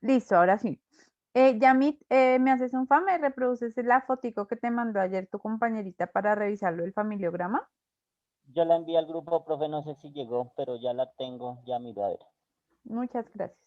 Listo, ahora sí. Yamit, ¿me haces un favor? ¿Me reproduces la fotico que te mandó ayer tu compañerita para revisarlo el familiograma? Yo la envié al grupo, profe, no sé si llegó, pero ya la tengo, ya miro a ver. Muchas gracias.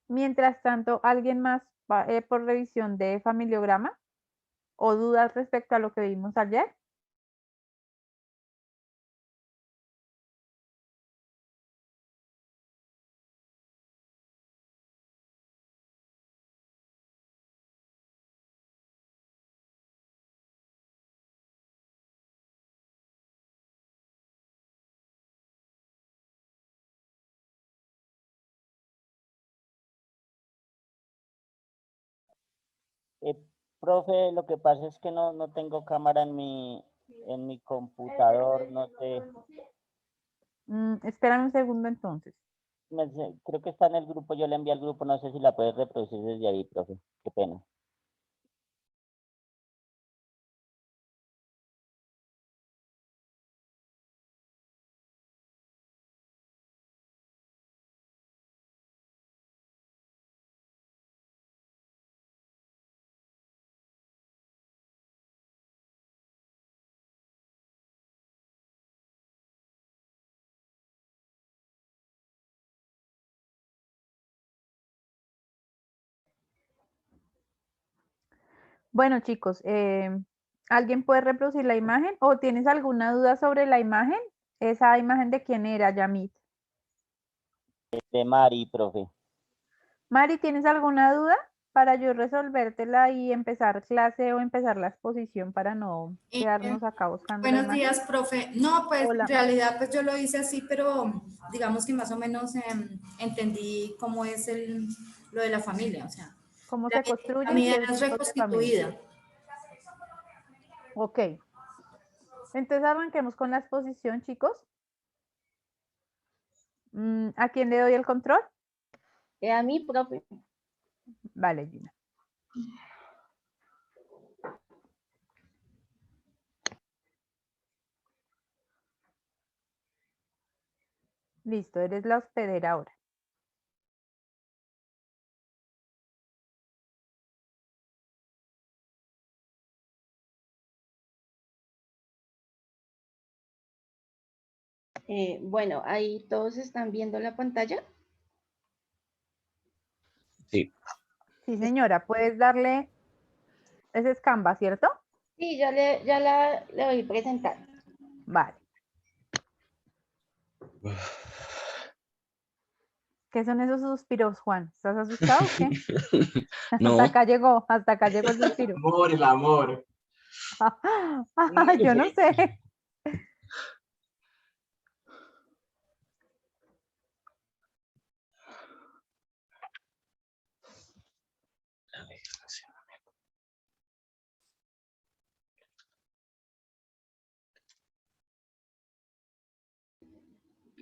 Mientras tanto, ¿alguien más va, por revisión de familiograma o dudas respecto a lo que vimos ayer? Eh, Profe, lo que pasa es que no tengo cámara en mi computador, no sé, Espérame un segundo entonces. creo que está en el grupo, yo le envié al grupo, no sé si la puedes reproducir desde ahí, profe, qué pena. Bueno, chicos, ¿alguien puede reproducir la imagen o tienes alguna duda sobre la imagen? ¿Esa imagen de quién era, Yamit? De Mari, profe. Mari, ¿tienes alguna duda para yo resolvértela y empezar clase o empezar la exposición para no Eh, quedarnos acá buscando la Buenos imagen? días, profe. No, pues en Hola, realidad pues yo lo hice así, pero digamos que más o menos entendí cómo es lo de la familia, o sea, ¿cómo la, se la construyen y mía el es tipo de familia? reconstituida. Ok, entonces arranquemos con la exposición, chicos. ¿A quién le doy el control? A mí, profe. Vale, Gina. Listo, eres la hospedera ahora. Bueno, ahí todos están viendo la pantalla. Sí. Sí, señora, puedes darle, ese es Canva, ¿cierto? Sí, ya le voy a presentar. Vale. ¿Qué son esos suspiros, Juan? ¿Estás asustado o qué? No, Hasta acá llegó el suspiro. El amor. Yo no sé.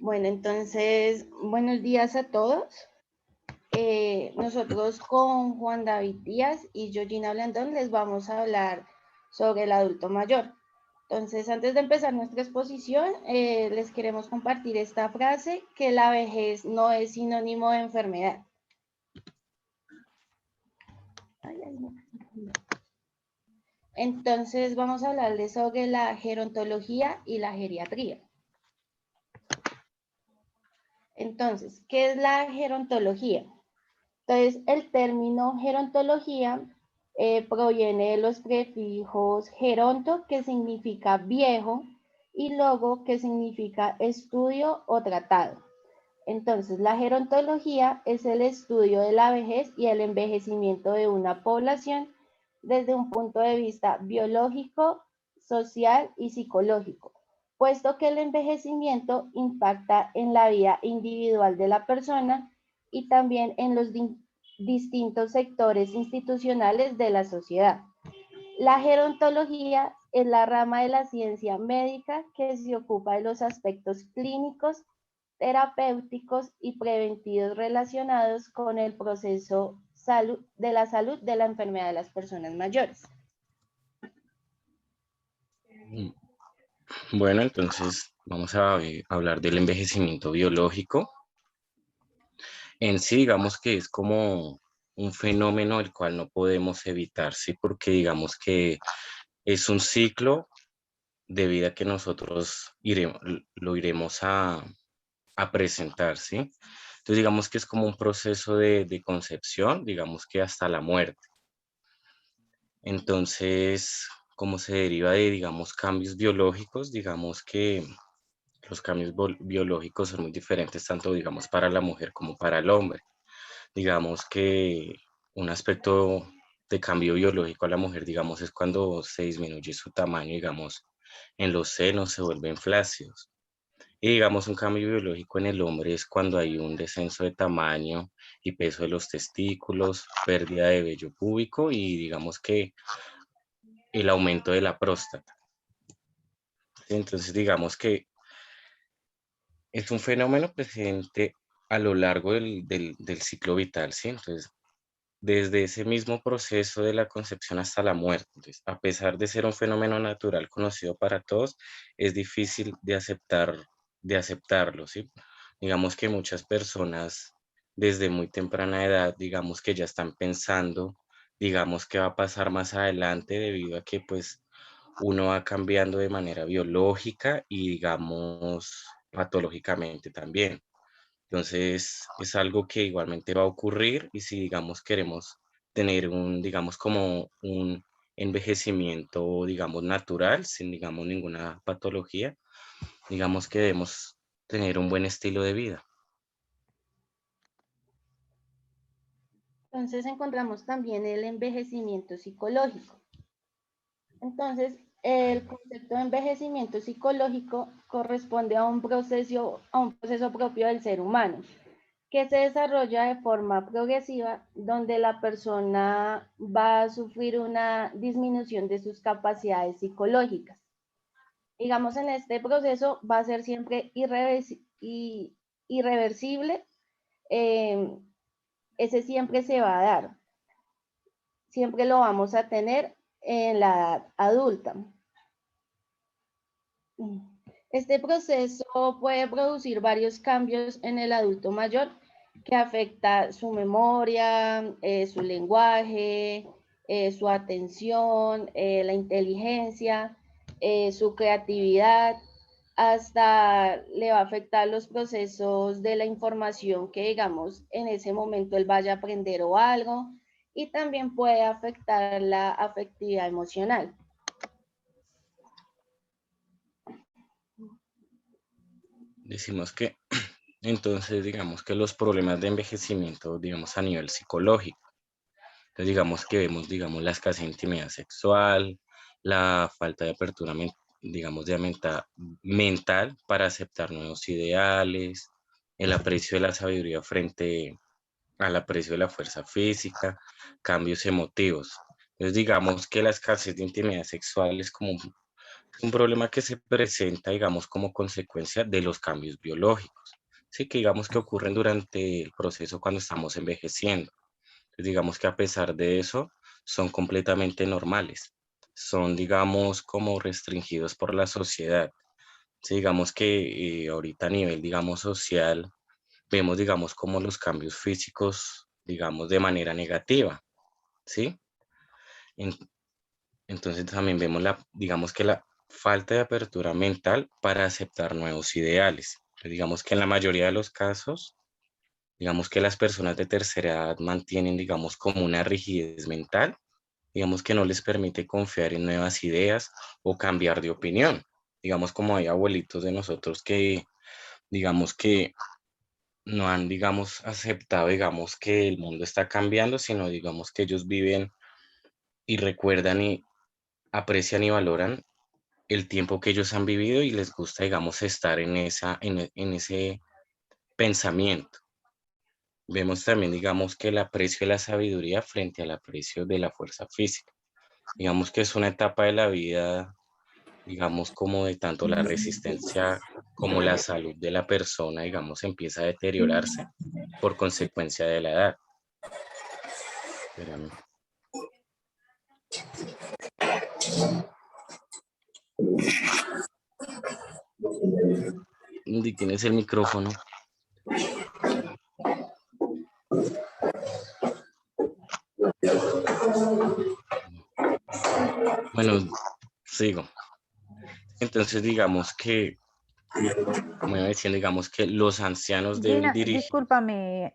Bueno, entonces, buenos días a todos. Nosotros con Juan David Díaz y Georgina Blandón les vamos a hablar sobre el adulto mayor. Entonces, antes de empezar nuestra exposición, les queremos compartir esta frase, que la vejez no es sinónimo de enfermedad. Entonces, vamos a hablarles sobre la gerontología y la geriatría. Entonces, ¿qué es la gerontología? Entonces, el término gerontología proviene de los prefijos geronto, que significa viejo, y logo, que significa estudio o tratado. Entonces, la gerontología es el estudio de la vejez y el envejecimiento de una población desde un punto de vista biológico, social y psicológico, puesto que el envejecimiento impacta en la vida individual de la persona y también en los distintos sectores institucionales de la sociedad. La gerontología es la rama de la ciencia médica que se ocupa de los aspectos clínicos, terapéuticos y preventivos relacionados con el proceso de la salud de la enfermedad de las personas mayores. Bueno, entonces vamos a hablar del envejecimiento biológico. En sí, digamos que es como un fenómeno el cual no podemos evitar, ¿sí? Porque digamos que es un ciclo de vida que nosotros lo iremos a presentar, ¿sí? Entonces digamos que es como un proceso de concepción, digamos que hasta la muerte. Entonces, como se deriva de, digamos, cambios biológicos, digamos que los cambios biológicos son muy diferentes, tanto, digamos, para la mujer como para el hombre. Digamos que un aspecto de cambio biológico a la mujer, digamos, es cuando se disminuye su tamaño, digamos, en los senos se vuelven flácidos. Y digamos, un cambio biológico en el hombre es cuando hay un descenso de tamaño y peso de los testículos, pérdida de vello púbico y digamos que el aumento de la próstata. Entonces, digamos que es un fenómeno presente a lo largo del ciclo vital, ¿sí? Entonces, desde ese mismo proceso de la concepción hasta la muerte. Entonces, a pesar de ser un fenómeno natural conocido para todos, es difícil de aceptarlo, ¿sí? Digamos que muchas personas desde muy temprana edad, digamos que ya están pensando, digamos que va a pasar más adelante debido a que pues uno va cambiando de manera biológica y digamos patológicamente también. Entonces, es algo que igualmente va a ocurrir y si, digamos, queremos tener un, digamos, como un envejecimiento, digamos, natural, sin, digamos, ninguna patología, digamos que debemos tener un buen estilo de vida. Entonces encontramos también el envejecimiento psicológico. Entonces, el concepto de envejecimiento psicológico corresponde a un proceso propio del ser humano, que se desarrolla de forma progresiva, donde la persona va a sufrir una disminución de sus capacidades psicológicas. Digamos, en este proceso va a ser siempre irreversible, ese siempre se va a dar, siempre lo vamos a tener en la edad adulta. Este proceso puede producir varios cambios en el adulto mayor que afecta su memoria, su lenguaje, su atención, la inteligencia, su creatividad, hasta le va a afectar los procesos de la información que, digamos, en ese momento él vaya a aprender o algo, y también puede afectar la afectividad emocional. Decimos que, entonces, digamos que los problemas de envejecimiento, digamos, a nivel psicológico, entonces, digamos que vemos, digamos, la escasez de intimidad sexual, la falta de apertura, digamos, de mental para aceptar nuevos ideales, el aprecio de la sabiduría frente al aprecio de la fuerza física, cambios emotivos. Entonces, digamos que la escasez de intimidad sexual es como un problema que se presenta, digamos, como consecuencia de los cambios biológicos, sí, que digamos que ocurren durante el proceso cuando estamos envejeciendo. Entonces, digamos que a pesar de eso, son completamente normales. Son, digamos, como restringidos por la sociedad. Sí, digamos que ahorita a nivel, digamos, social, vemos, digamos, como los cambios físicos, digamos, de manera negativa, ¿sí? En- entonces también vemos digamos que la falta de apertura mental para aceptar nuevos ideales. Digamos que en la mayoría de los casos, digamos que las personas de tercera edad mantienen, digamos, como una rigidez mental, digamos que no les permite confiar en nuevas ideas o cambiar de opinión. Digamos como hay abuelitos de nosotros que, digamos que no han, digamos, aceptado, digamos, que el mundo está cambiando, sino, digamos, que ellos viven y recuerdan y aprecian y valoran el tiempo que ellos han vivido y les gusta, digamos, estar en en ese pensamiento. Vemos también, digamos, que el aprecio de la sabiduría frente al aprecio de la fuerza física. Digamos que es una etapa de la vida, digamos, como de tanto la resistencia como la salud de la persona, digamos, empieza a deteriorarse por consecuencia de la edad. Espérame. Indy, tienes el micrófono. Bueno, sigo. Entonces, digamos que, como iba diciendo, digamos que los ancianos deben Gina, dirigir.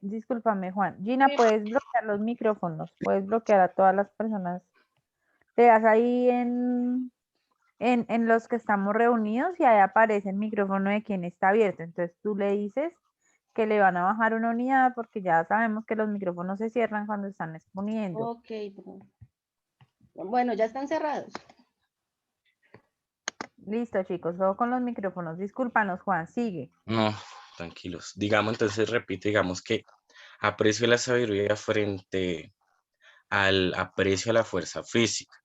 discúlpame, Juan. Gina, puedes bloquear los micrófonos, puedes bloquear a todas las personas. Te das ahí en los que estamos reunidos y ahí aparece el micrófono de quien está abierto. Entonces tú le dices que le van a bajar una unidad porque ya sabemos que los micrófonos se cierran cuando están exponiendo. Ok, bueno, ya están cerrados. Listo, chicos, todo con los micrófonos. Discúlpanos, Juan, sigue. No, tranquilos. Digamos, entonces repito, digamos que aprecio la sabiduría frente al aprecio a la fuerza física.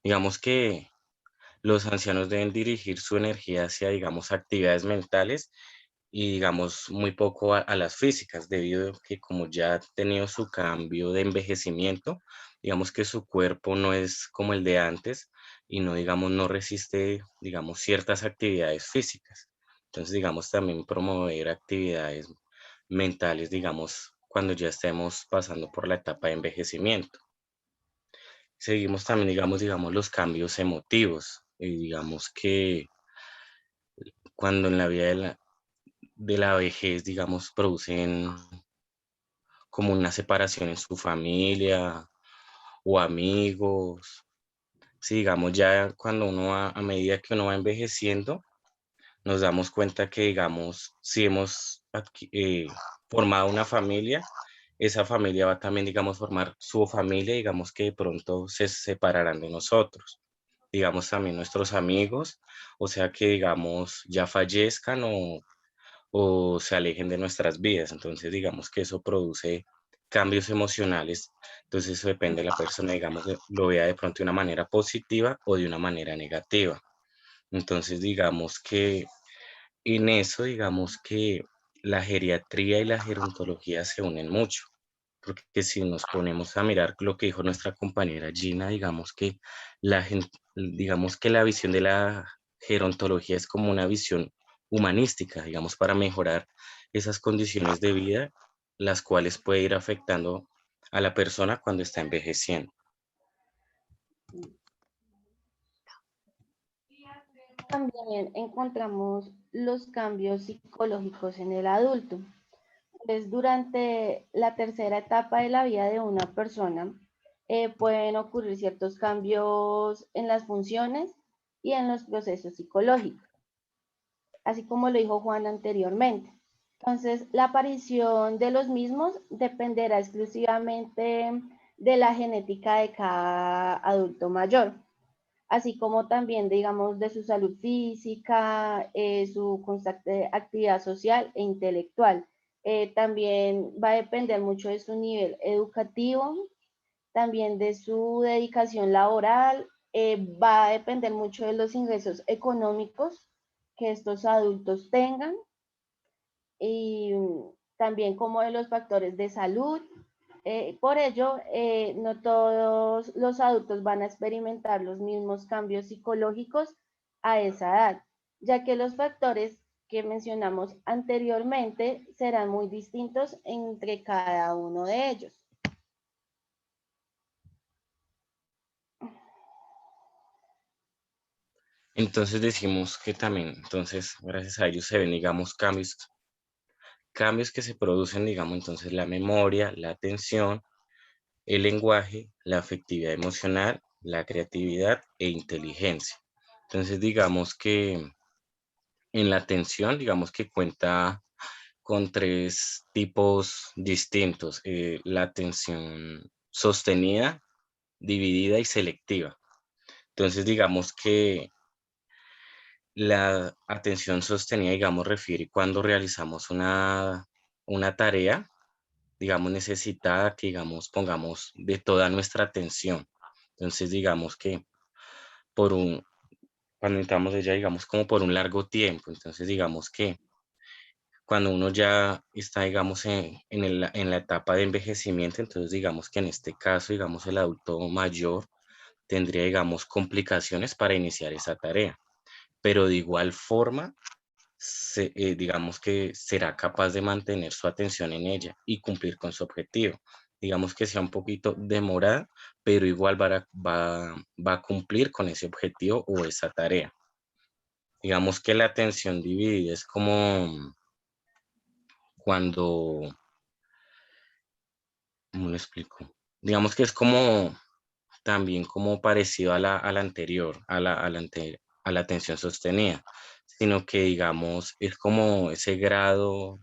Digamos que los ancianos deben dirigir su energía hacia, digamos, actividades mentales y, digamos, muy poco a las físicas, debido a que como ya ha tenido su cambio de envejecimiento, digamos que su cuerpo no es como el de antes y no, digamos, no resiste, digamos, ciertas actividades físicas. Entonces, digamos, también promover actividades mentales, digamos, cuando ya estemos pasando por la etapa de envejecimiento. Seguimos también, digamos, los cambios emotivos. Y digamos que cuando en la vida de la vejez, digamos, producen como una separación en su familia o amigos. Sí, digamos, ya cuando uno va, a medida que uno va envejeciendo, nos damos cuenta que, digamos, si hemos formado una familia, esa familia va también, digamos, formar su familia, digamos que de pronto se separarán de nosotros. Digamos también nuestros amigos, o sea que, digamos, ya fallezcan o se alejen de nuestras vidas. Entonces, digamos que eso produce cambios emocionales. Entonces, eso depende de la persona, digamos, lo vea de pronto de una manera positiva o de una manera negativa. Entonces, digamos que en eso, digamos que la geriatría y la gerontología se unen mucho, porque si nos ponemos a mirar lo que dijo nuestra compañera Gina, digamos que la visión de la gerontología es como una visión humanística, digamos, para mejorar esas condiciones de vida, las cuales puede ir afectando a la persona cuando está envejeciendo. También encontramos los cambios psicológicos en el adulto. Pues durante la tercera etapa de la vida de una persona pueden ocurrir ciertos cambios en las funciones y en los procesos psicológicos, así como lo dijo Juan anteriormente. Entonces, la aparición de los mismos dependerá exclusivamente de la genética de cada adulto mayor, así como también, digamos, de su salud física, su constante actividad social e intelectual. También va a depender mucho de su nivel educativo, también de su dedicación laboral, va a depender mucho de los ingresos económicos que estos adultos tengan y también como de los factores de salud. Por ello, no todos los adultos van a experimentar los mismos cambios psicológicos a esa edad, ya que los factores que mencionamos anteriormente serán muy distintos entre cada uno de ellos. Entonces decimos que también, entonces, gracias a ellos se ven, digamos, cambios que se producen, digamos, entonces la memoria, la atención, el lenguaje, la afectividad emocional, la creatividad e inteligencia. Entonces, digamos que en la atención, digamos que cuenta con tres tipos distintos: la atención sostenida, dividida y selectiva. Entonces, digamos que la atención sostenida, digamos, refiere cuando realizamos una tarea, digamos, necesitada, que, digamos, pongamos de toda nuestra atención. Entonces, digamos que por cuando necesitamos ella, digamos, como por un largo tiempo. Entonces, digamos que cuando uno ya está, digamos, en la etapa de envejecimiento, entonces digamos que en este caso, digamos, el adulto mayor tendría, digamos, complicaciones para iniciar esa tarea, pero de igual forma, digamos que será capaz de mantener su atención en ella y cumplir con su objetivo. Digamos que sea un poquito demorada, pero igual va a cumplir con ese objetivo o esa tarea. Digamos que la atención dividida es como cuando, ¿cómo lo explico? Digamos que es como también como parecido a la anterior, a la atención sostenida, sino que digamos es como ese grado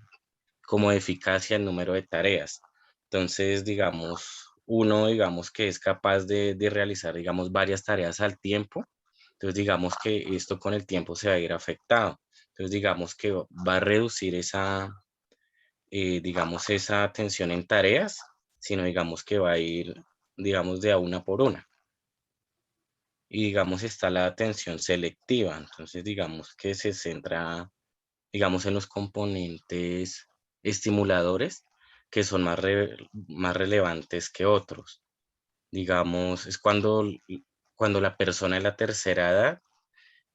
como de eficacia el número de tareas. Entonces, digamos, uno, digamos que es capaz de realizar, digamos, varias tareas al tiempo. Entonces, digamos que esto con el tiempo se va a ir afectado. Entonces, digamos que va a reducir digamos, esa atención en tareas, sino digamos que va a ir, digamos, de a una por una. Y digamos está la atención selectiva, entonces digamos que se centra, digamos, en los componentes estimuladores que son más relevantes que otros. Digamos, es cuando la persona de la tercera edad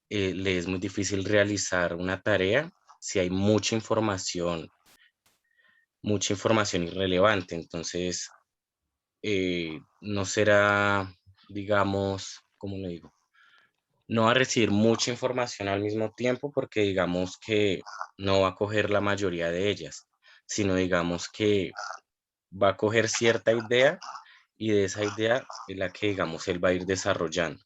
le es muy difícil realizar una tarea si hay mucha información irrelevante. Entonces, no será, digamos, ¿cómo le digo? No va a recibir mucha información al mismo tiempo porque digamos que no va a coger la mayoría de ellas, sino digamos que va a coger cierta idea y de esa idea es la que digamos él va a ir desarrollando.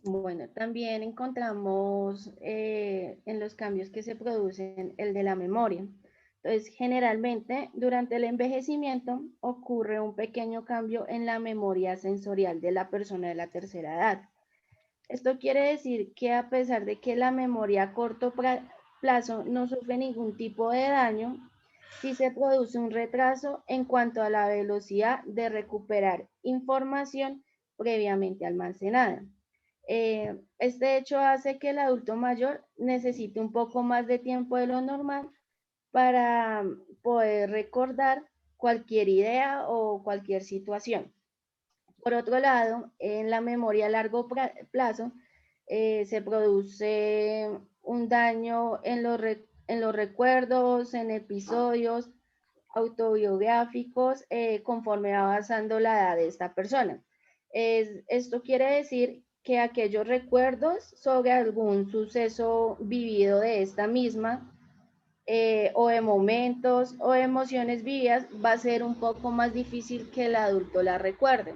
Bueno, también encontramos en los cambios que se producen el de la memoria. Entonces, generalmente durante el envejecimiento ocurre un pequeño cambio en la memoria sensorial de la persona de la tercera edad. Esto quiere decir que a pesar de que la memoria a corto plazo no sufre ningún tipo de daño, sí se produce un retraso en cuanto a la velocidad de recuperar información previamente almacenada. Este hecho hace que el adulto mayor necesite un poco más de tiempo de lo normal para poder recordar cualquier idea o cualquier situación. Por otro lado, en la memoria a largo plazo se produce un daño en los recuerdos, en episodios autobiográficos, conforme va avanzando la edad de esta persona. Esto quiere decir que aquellos recuerdos sobre algún suceso vivido de esta misma, o de momentos o de emociones vividas, va a ser un poco más difícil que el adulto la recuerde. Eh,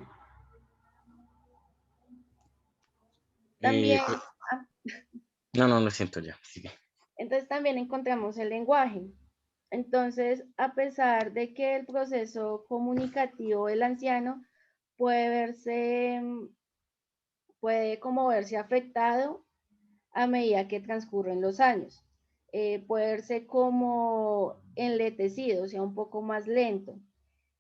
También, pues, ah, no, no, lo siento ya, sigue. entonces también encontramos el lenguaje. Entonces, a pesar de que el proceso comunicativo del anciano puede como verse afectado a medida que transcurren los años. Puede verse como enletecido, o sea, un poco más lento.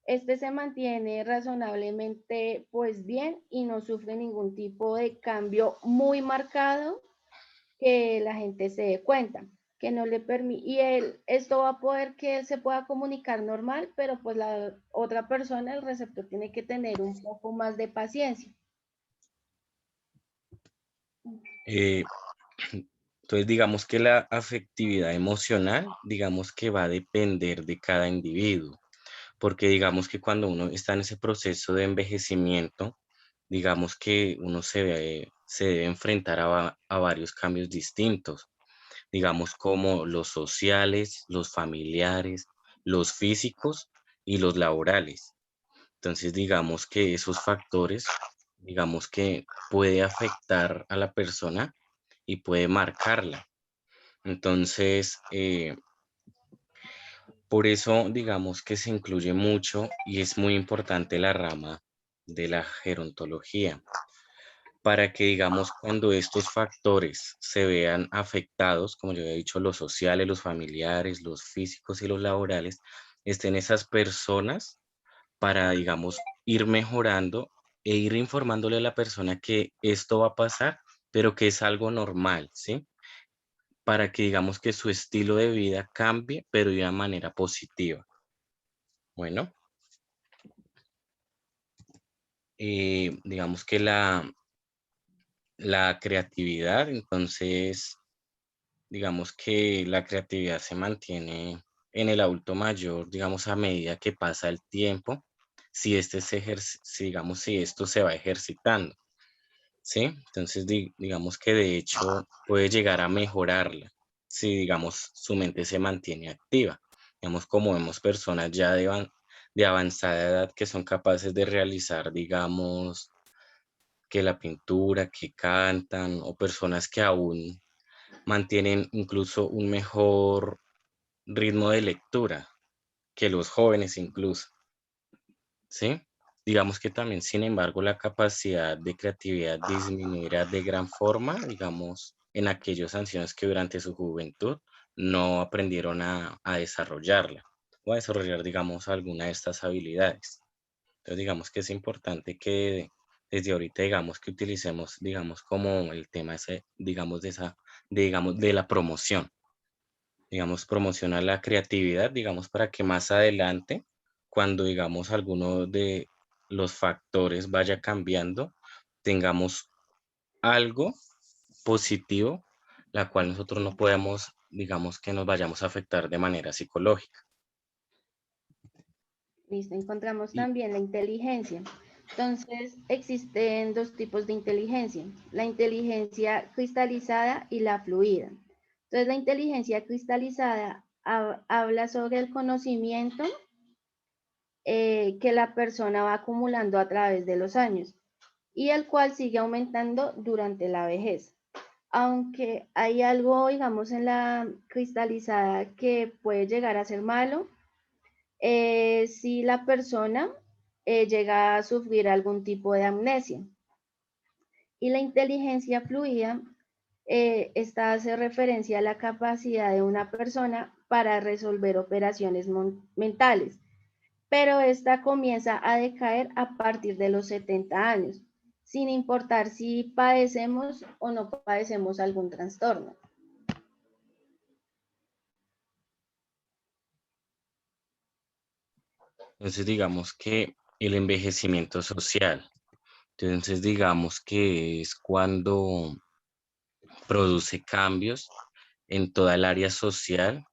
Este se mantiene razonablemente pues bien y no sufre ningún tipo de cambio muy marcado que la gente se dé cuenta, que no le permite, y esto va a poder que él se pueda comunicar normal, pero pues la otra persona, el receptor, tiene que tener un poco más de paciencia. Eh, entonces, digamos que la afectividad emocional, digamos que va a depender de cada individuo, porque digamos que cuando uno está en ese proceso de envejecimiento, digamos que uno se debe enfrentar a varios cambios distintos, digamos como los sociales, los familiares, los físicos y los laborales. Entonces, digamos que esos factores, digamos que puede afectar a la persona y puede marcarla. Entonces, Por eso, digamos que se incluye mucho y es muy importante la rama de la gerontología, para que, digamos, cuando estos factores se vean afectados, como yo he dicho, los sociales, los familiares, los físicos y los laborales, estén esas personas para, digamos, ir mejorando e ir informándole a la persona que esto va a pasar, pero que es algo normal, ¿sí? Para que, digamos, que su estilo de vida cambie, pero de una manera positiva. Bueno, digamos que la creatividad, entonces, digamos que la creatividad se mantiene en el adulto mayor, digamos, a medida que pasa el tiempo, si si, digamos, si esto se va ejercitando, ¿sí? Entonces, digamos que de hecho puede llegar a mejorarla, si, digamos, su mente se mantiene activa. Digamos, como vemos personas ya de avanzada edad que son capaces de realizar, digamos, que la pintura, que cantan, o personas que aún mantienen incluso un mejor ritmo de lectura que los jóvenes incluso, ¿sí? Digamos que también, sin embargo, la capacidad de creatividad disminuirá de gran forma, digamos, en aquellos ancianos que durante su juventud no aprendieron a desarrollarla o a desarrollar, digamos, alguna de estas habilidades. Entonces, digamos que es importante que desde ahorita, digamos, que utilicemos, digamos, como el tema ese, digamos, digamos, de la promoción. Digamos, promociona la creatividad, digamos, para que más adelante, cuando, digamos, alguno de los factores vaya cambiando, tengamos algo positivo, la cual nosotros no podemos, digamos, que nos vayamos a afectar de manera psicológica. Listo, encontramos Y también la inteligencia. Entonces, existen dos tipos de inteligencia, la inteligencia cristalizada y la fluida. Entonces, la inteligencia cristalizada habla sobre el conocimiento que la persona va acumulando a través de los años y el cual sigue aumentando durante la vejez. Aunque hay algo, digamos, en la cristalizada que puede llegar a ser malo, si la persona llega a sufrir algún tipo de amnesia. Y la inteligencia fluida, esta hace referencia a la capacidad de una persona para resolver operaciones mentales, pero esta comienza a decaer a partir de los 70 años, sin importar si padecemos o no padecemos algún trastorno. entonces, digamos que el envejecimiento social, entonces, digamos que es cuando produce cambios en toda el área social.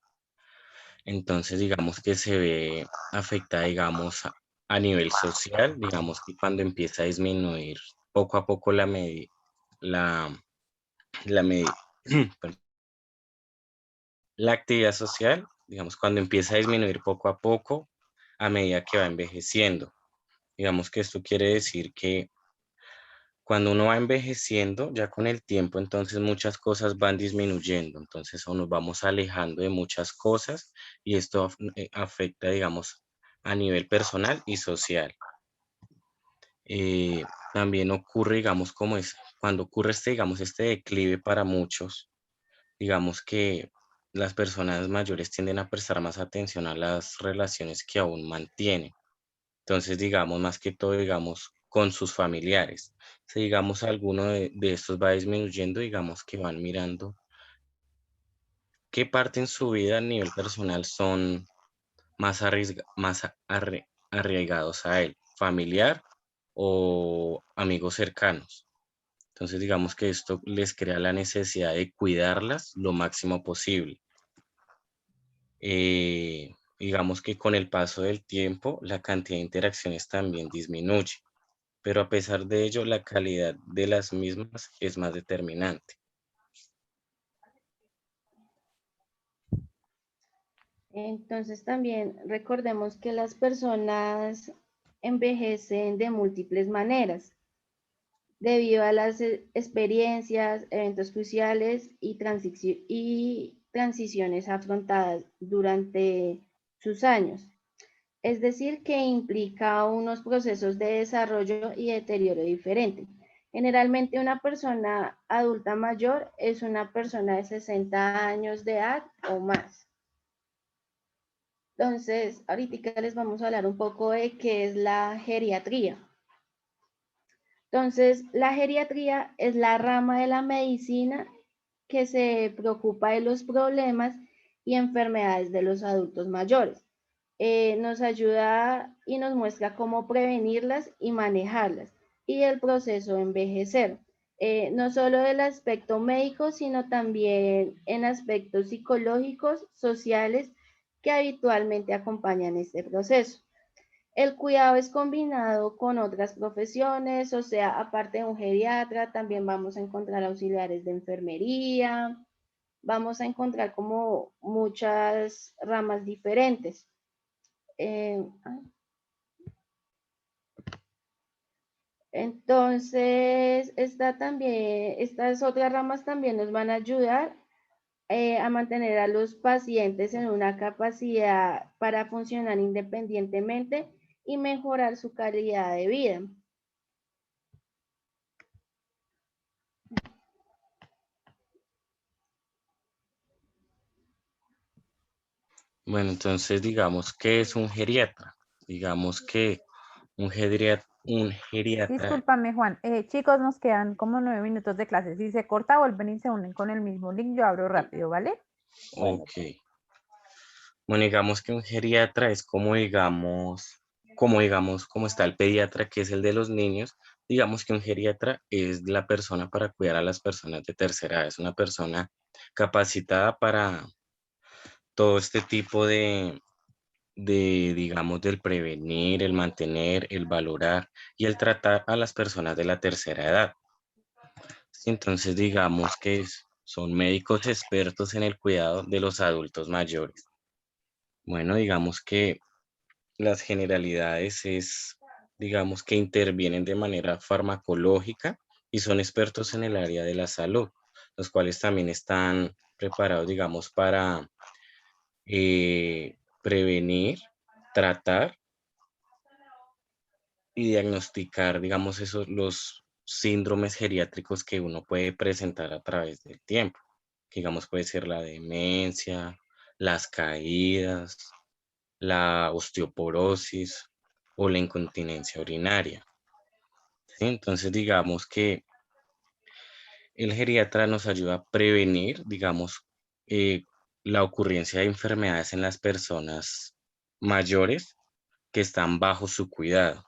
Entonces, digamos que se ve afectada, digamos, a nivel social, digamos que cuando empieza a disminuir poco a poco la, la, medi- perdón, la actividad social, digamos, cuando empieza a disminuir poco a poco a medida que va envejeciendo. Digamos que esto quiere decir que cuando uno va envejeciendo, ya con el tiempo, entonces muchas cosas van disminuyendo, entonces o nos vamos alejando de muchas cosas y esto afecta, digamos, a nivel personal y social. También ocurre, digamos, cuando ocurre digamos, este declive para muchos, digamos que las personas mayores tienden a prestar más atención a las relaciones que aún mantienen. Entonces, digamos, más que todo, digamos, con sus familiares. Si, digamos, alguno de estos va disminuyendo, digamos que van mirando qué parte en su vida a nivel personal son más arraigados a él, familiar o amigos cercanos. Entonces, digamos que esto les crea la necesidad de cuidarlas lo máximo posible. Digamos que con el paso del tiempo, la cantidad de interacciones también disminuye, pero a pesar de ello, la calidad de las mismas es más determinante. Entonces también recordemos que las personas envejecen de múltiples maneras debido a las experiencias, eventos cruciales y transiciones afrontadas durante sus años. Es decir, que implica unos procesos de desarrollo y deterioro diferentes. Generalmente una persona adulta mayor es una persona de 60 años de edad o más. Entonces, ahorita les vamos a hablar un poco de qué es la geriatría. Entonces, la geriatría es la rama de la medicina que se preocupa de los problemas y enfermedades de los adultos mayores. Nos ayuda y nos muestra cómo prevenirlas y manejarlas y el proceso de envejecer. No solo del aspecto médico, sino también en aspectos psicológicos, sociales, que habitualmente acompañan este proceso. El cuidado es combinado con otras profesiones, o sea, aparte de un geriatra, también vamos a encontrar auxiliares de enfermería, vamos a encontrar como muchas ramas diferentes. Entonces, estas otras ramas también nos van a ayudar a mantener a los pacientes en una capacidad para funcionar independientemente y mejorar su calidad de vida. Bueno, entonces digamos que es un geriatra. Digamos que un geriatra, Discúlpame, Juan. Chicos, nos quedan como 9 minutos de clase. Si se corta, vuelven y se unen con el mismo link. Yo abro rápido, ¿vale? Bueno, ok. Bueno, digamos que un geriatra es como está el pediatra, que es el de los niños. Digamos que un geriatra es la persona para cuidar a las personas de tercera edad. Es una persona capacitada para todo este tipo digamos, del prevenir, el mantener, el valorar y el tratar a las personas de la tercera edad. Sí, entonces, digamos que son médicos expertos en el cuidado de los adultos mayores. Bueno, digamos que las generalidades digamos que intervienen de manera farmacológica y son expertos en el área de la salud, los cuales también están preparados, digamos, para prevenir, tratar y diagnosticar, digamos, los síndromes geriátricos que uno puede presentar a través del tiempo, que digamos puede ser la demencia, las caídas, la osteoporosis o la incontinencia urinaria. ¿Sí? Entonces, digamos que el geriatra nos ayuda a prevenir, digamos, eh, la ocurrencia de enfermedades en las personas mayores que están bajo su cuidado.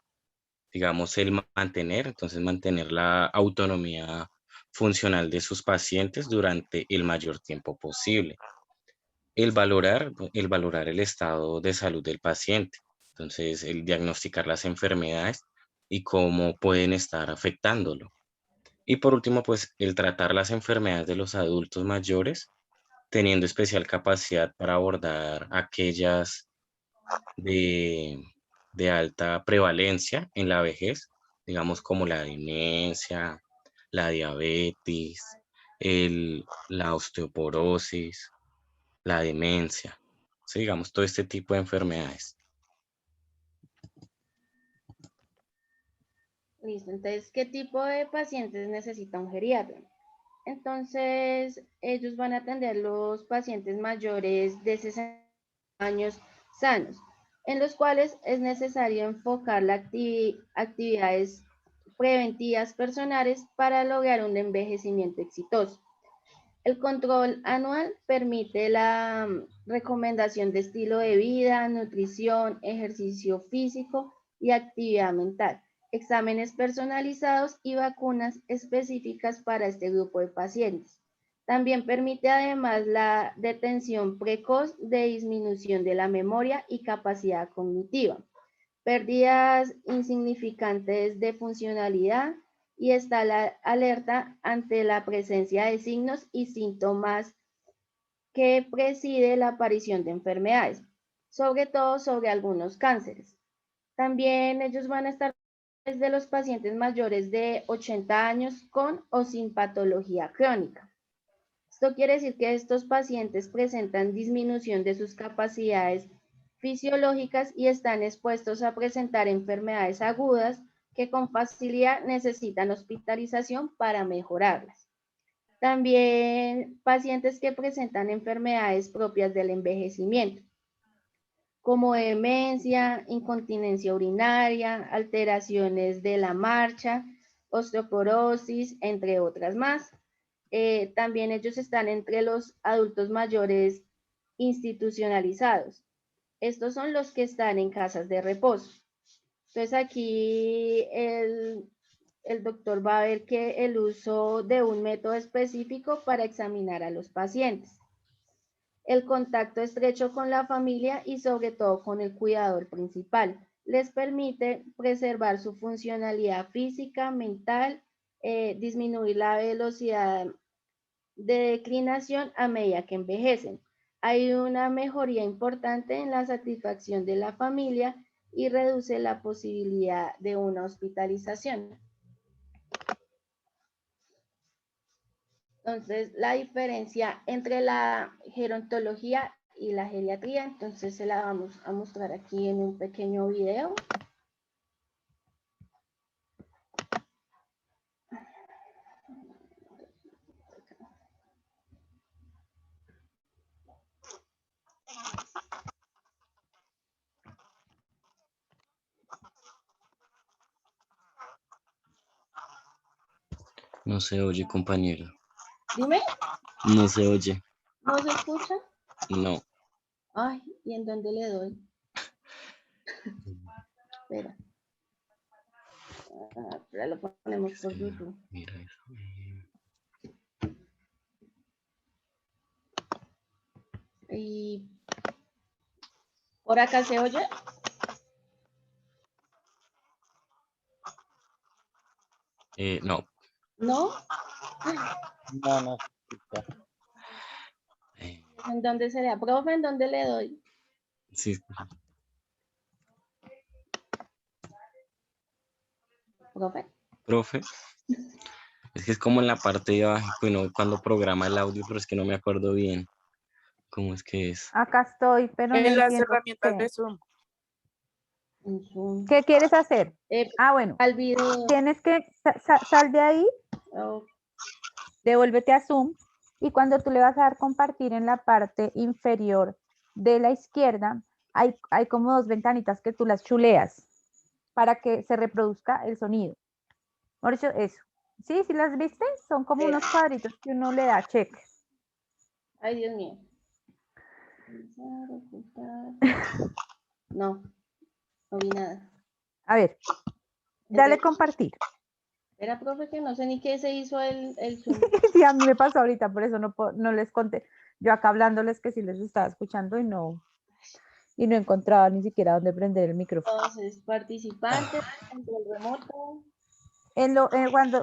Digamos, entonces mantener la autonomía funcional de sus pacientes durante el mayor tiempo posible. El valorar el estado de salud del paciente. Entonces, el diagnosticar las enfermedades y cómo pueden estar afectándolo. Y por último, pues el tratar las enfermedades de los adultos mayores, teniendo especial capacidad para abordar aquellas de, de alta prevalencia en la vejez, digamos como la demencia, la diabetes, la osteoporosis, la demencia, sí, digamos todo este tipo de enfermedades. Listo, entonces, ¿qué tipo de pacientes necesita un geriatra? Entonces, ellos van a atender los pacientes mayores de 60 años sanos, en los cuales es necesario enfocar las actividades preventivas personales para lograr un envejecimiento exitoso. El control anual permite la recomendación de estilo de vida, nutrición, ejercicio físico y actividad mental, exámenes personalizados y vacunas específicas para este grupo de pacientes. También permite además la detención precoz de disminución de la memoria y capacidad cognitiva, pérdidas insignificantes de funcionalidad y está alerta ante la presencia de signos y síntomas que preside la aparición de enfermedades, sobre todo sobre algunos cánceres. También ellos van a estar desde los pacientes mayores de 80 años con o sin patología crónica. Esto quiere decir que estos pacientes presentan disminución de sus capacidades fisiológicas y están expuestos a presentar enfermedades agudas que con facilidad necesitan hospitalización para mejorarlas. También pacientes que presentan enfermedades propias del envejecimiento, como demencia, incontinencia urinaria, alteraciones de la marcha, osteoporosis, entre otras más. También ellos están entre los adultos mayores institucionalizados. Estos son los que están en casas de reposo. Entonces aquí el doctor va a ver que el uso de un método específico para examinar a los pacientes. El contacto estrecho con la familia y sobre todo con el cuidador principal les permite preservar su funcionalidad física, mental, disminuir la velocidad de declinación a medida que envejecen. Hay una mejoría importante en la satisfacción de la familia y reduce la posibilidad de una hospitalización. Entonces, la diferencia entre la gerontología y la geriatría, entonces se la vamos a mostrar aquí en un pequeño video. No se oye, compañero. Dime, No se oye. ¿no se escucha? No. Ay, ¿y en dónde le doy? Espera. Ya lo ponemos por YouTube. Mira eso. Y por acá se oye. No. ¿No? No, no se escucha. ¿En dónde sería? Profe, ¿en dónde le doy? Sí. Profe. Profe. Es que es como en la parte de abajo, bueno, cuando programa el audio, pero es que no me acuerdo bien cómo es que es. Acá estoy, pero no En las entiendo herramientas qué. de Zoom. En Zoom. ¿Qué quieres hacer? Bueno, Al video. tienes que sal de ahí, Oh, devuélvete a Zoom y cuando tú le vas a dar compartir en la parte inferior de la izquierda, hay como dos ventanitas que tú las chuleas para que se reproduzca el sonido. Mauricio, eso. ¿Sí? ¿Sí las viste? Son como unos cuadritos que uno le da check. ay, Dios mío. No, no vi nada. A ver, dale compartir. Era, profe, que no sé ni qué se hizo el Zoom. Sí, a mí me pasó ahorita, por eso no les conté. Yo acá hablándoles que sí les estaba escuchando y no encontraba ni siquiera dónde prender el micrófono. Entonces, participantes, control remoto.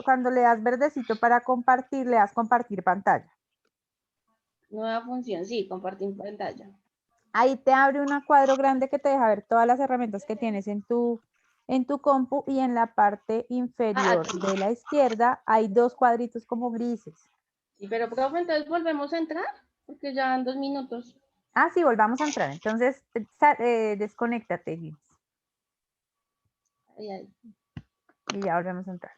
Cuando le das verdecito para compartir, le das compartir pantalla. Nueva función, sí, compartir pantalla. Ahí te abre un cuadro grande que te deja ver todas las herramientas que tienes en tu compu y en la parte inferior aquí. de la izquierda hay dos cuadritos como grises. Sí, pero profe, entonces volvemos a entrar, porque ya en 2 minutos. Ah, sí, volvamos a entrar. Entonces, desconéctate, Liz, Ay, ay. y ya volvemos a entrar.